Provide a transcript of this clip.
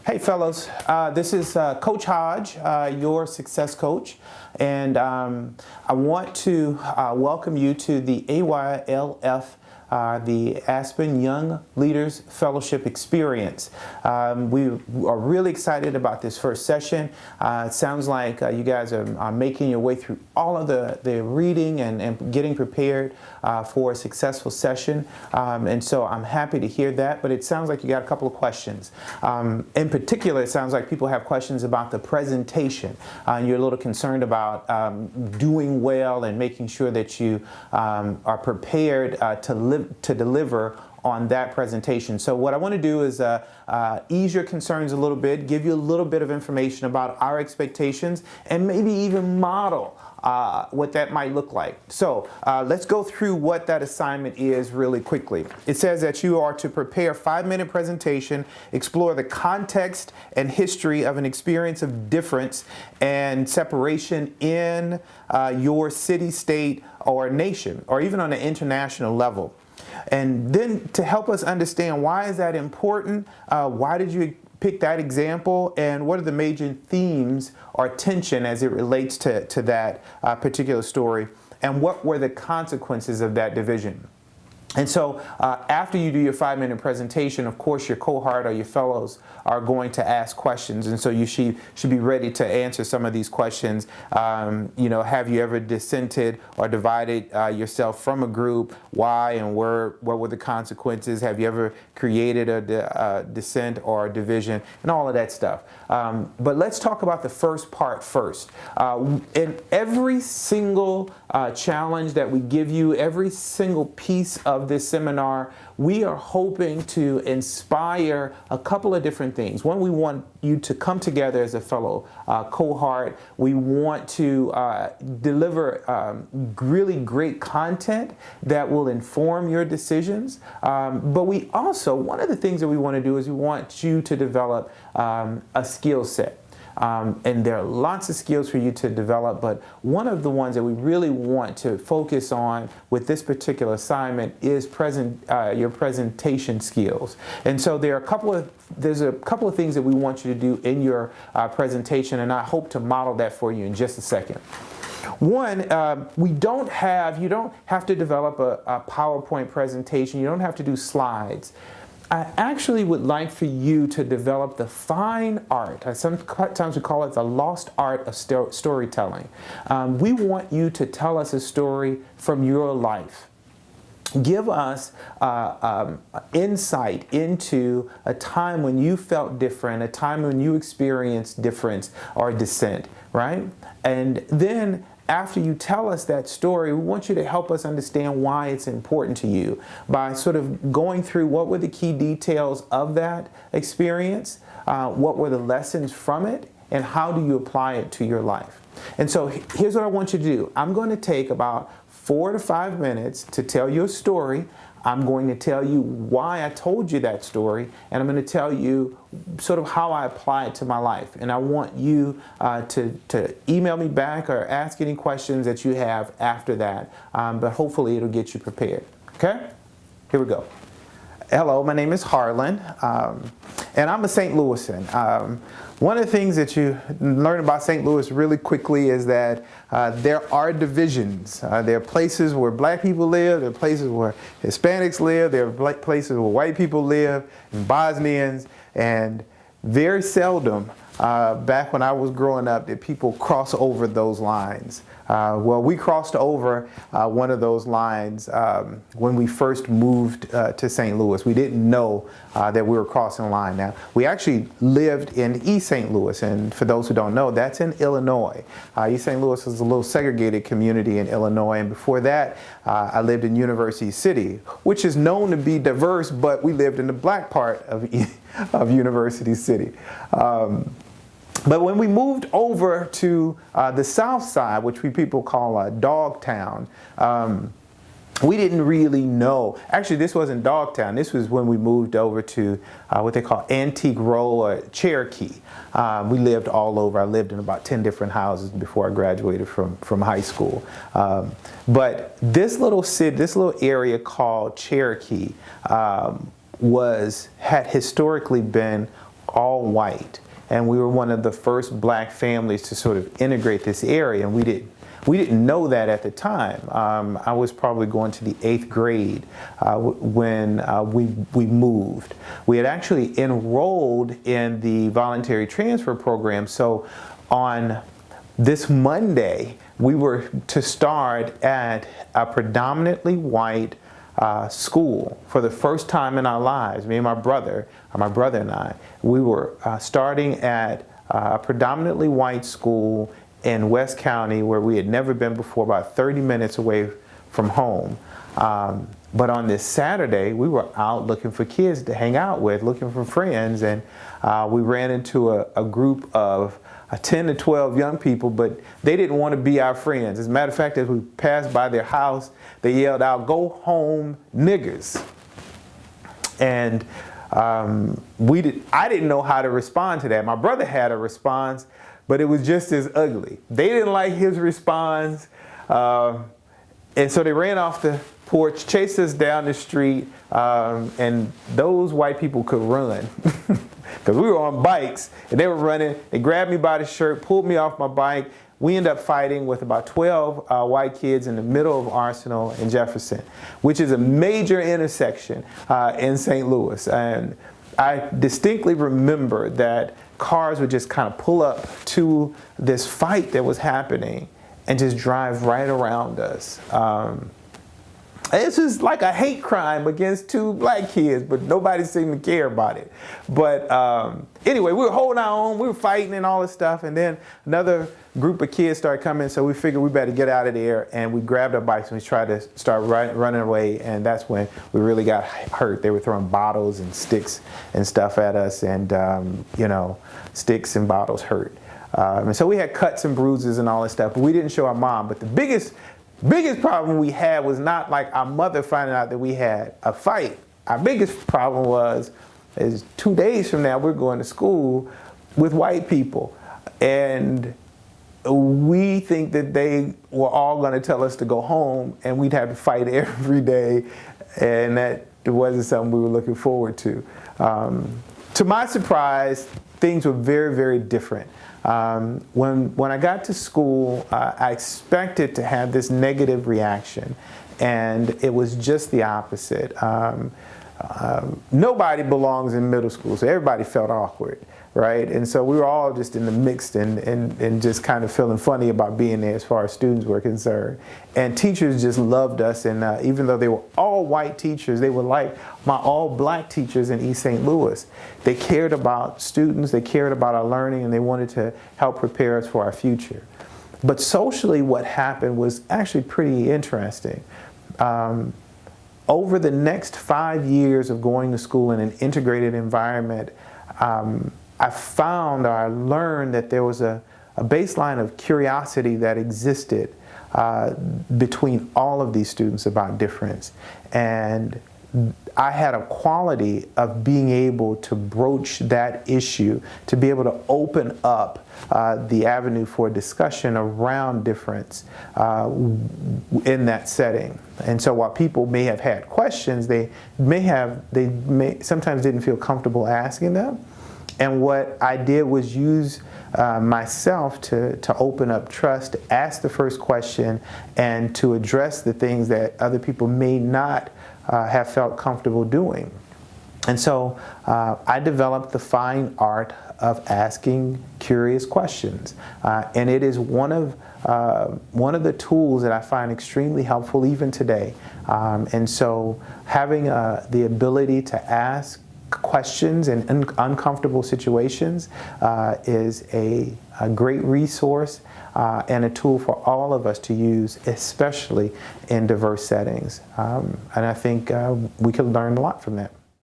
Hey fellows, this is Coach Hodge, your success coach, and I want to welcome you to the AYLF, the Aspen Young Leaders Fellowship Experience. We are really excited about this first session. It sounds like you guys are making your way through all of the reading and getting prepared for a successful session, and so I'm happy to hear that, but it sounds like you got a couple of questions. In particular, it sounds like people have questions about the presentation. You're a little concerned about doing well and making sure that you are prepared to deliver on that presentation. So what I want to do is ease your concerns a little bit, give you a little bit of information about our expectations, and maybe even model what that might look like. So let's go through what that assignment is really quickly. It says that you are to prepare a 5-minute presentation, explore the context and history of an experience of difference and separation in your city, state, or nation, or even on an international level. And then to help us understand why is that important, why did you pick that example, and what are the major themes or tension as it relates to that particular story, and what were the consequences of that division. And so after you do your 5-minute presentation, of course, your cohort or your fellows are going to ask questions. And so you should be ready to answer some of these questions. Have you ever dissented or divided yourself from a group? Why and what were the consequences? Have you ever created a dissent or a division? And all of that stuff. But let's talk about the first part first. In every single challenge that we give you, every single piece of this seminar, we are hoping to inspire a couple of different things. One, we want you to come together as a fellow cohort. We want to deliver really great content that will inform your decisions. But we also, one of the things that we want to do is we want you to develop a skill set. And there are lots of skills for you to develop, but one of the ones that we really want to focus on with this particular assignment is your presentation skills. And so there's a couple of things that we want you to do in your presentation, and I hope to model that for you in just a second. One, you don't have to develop a PowerPoint presentation. You don't have to do slides. I actually would like for you to develop the fine art. Sometimes we call it the lost art of storytelling. We want you to tell us a story from your life. Give us insight into a time when you felt different, a time when you experienced difference or dissent, right? And then after you tell us that story, we want you to help us understand why it's important to you by sort of going through what were the key details of that experience, what were the lessons from it, and how do you apply it to your life. And so here's what I want you to do. I'm going to take about 4 to 5 minutes to tell you a story. I'm going to tell you why I told you that story, and I'm going to tell you sort of how I apply it to my life. And I want you to email me back or ask any questions that you have after that, but hopefully it'll get you prepared. Okay? Here we go. Hello, my name is Harlan, and I'm a St. Louisan. One of the things that you learn about St. Louis really quickly is that there are divisions. There are places where black people live, there are places where Hispanics live, there are places where white people live, and Bosnians, and very seldom, back when I was growing up, did people cross over those lines. Well, we crossed over one of those lines when we first moved to St. Louis. We didn't know that we were crossing the line. Now, we actually lived in East St. Louis, and for those who don't know, that's in Illinois. East St. Louis is a little segregated community in Illinois, and before that, I lived in University City, which is known to be diverse, but we lived in the black part of University City. But when we moved over to the south side, which people call Dogtown, we didn't really know. Actually, this wasn't Dogtown. This was when we moved over to what they call Antique Row or Cherokee. We lived all over. I lived in about 10 different houses before I graduated from high school. But this little area called Cherokee had historically been all white. And we were one of the first black families to sort of integrate this area, and we didn't know that at the time. I was probably going to the 8th grade when we moved. We had actually enrolled in the voluntary transfer program. So on this Monday, we were to start at a predominantly white school for the first time in our lives. Me and my brother and I, we were starting at a predominantly white school in West County where we had never been before, about 30 minutes away from home. But on this Saturday, we were out looking for kids to hang out with, looking for friends, and we ran into a group of 10 to 12 young people, but they didn't want to be our friends. As a matter of fact, as we passed by their house, they yelled out, "Go home, niggers." And I didn't know how to respond to that. My brother had a response, but it was just as ugly. They didn't like his response, and so they ran off the porch, chased us down the street, and those white people could run. Because we were on bikes, and they were running. They grabbed me by the shirt, pulled me off my bike. We ended up fighting with about 12 white kids in the middle of Arsenal and Jefferson, which is a major intersection in St. Louis. And I distinctly remember that cars would just kind of pull up to this fight that was happening and just drive right around us. It's just like a hate crime against 2 black kids, but nobody seemed to care about it. But anyway, we were holding our own, we were fighting and all this stuff, and then another group of kids started coming, so we figured we better get out of there, and we grabbed our bikes and we tried to start running away, and that's when we really got hurt. They were throwing bottles and sticks and stuff at us, and you know, sticks and bottles hurt. And so we had cuts and bruises and all this stuff, but we didn't show our mom. But the biggest problem we had was not like our mother finding out that we had a fight. Our biggest problem is 2 days from now we're going to school with white people, and we think that they were all going to tell us to go home, and we'd have to fight every day, and that wasn't something we were looking forward to. To my surprise, things were very, very different. When I got to school, I expected to have this negative reaction, and it was just the opposite. Nobody belongs in middle school, so everybody felt awkward, right? And so we were all just in the mixed and just kind of feeling funny about being there as far as students were concerned. And teachers just loved us, and even though they were all white teachers, they were like my all black teachers in East St. Louis. They cared about students, they cared about our learning, and they wanted to help prepare us for our future. But socially, what happened was actually pretty interesting. Over the next 5 years of going to school in an integrated environment, I found, or I learned, that there was a baseline of curiosity that existed between all of these students about difference. And I had a quality of being able to broach that issue, to be able to open up the avenue for discussion around difference in that setting. And so while people may have had questions, they sometimes didn't feel comfortable asking them. And what I did was use myself to open up trust, to ask the first question, and to address the things that other people may not have felt comfortable doing. And so I developed the fine art of asking curious questions. And it is one of the tools that I find extremely helpful even today. And so having the ability to ask questions in uncomfortable situations is a great resource and a tool for all of us to use, especially in diverse settings. And I think we can learn a lot from that.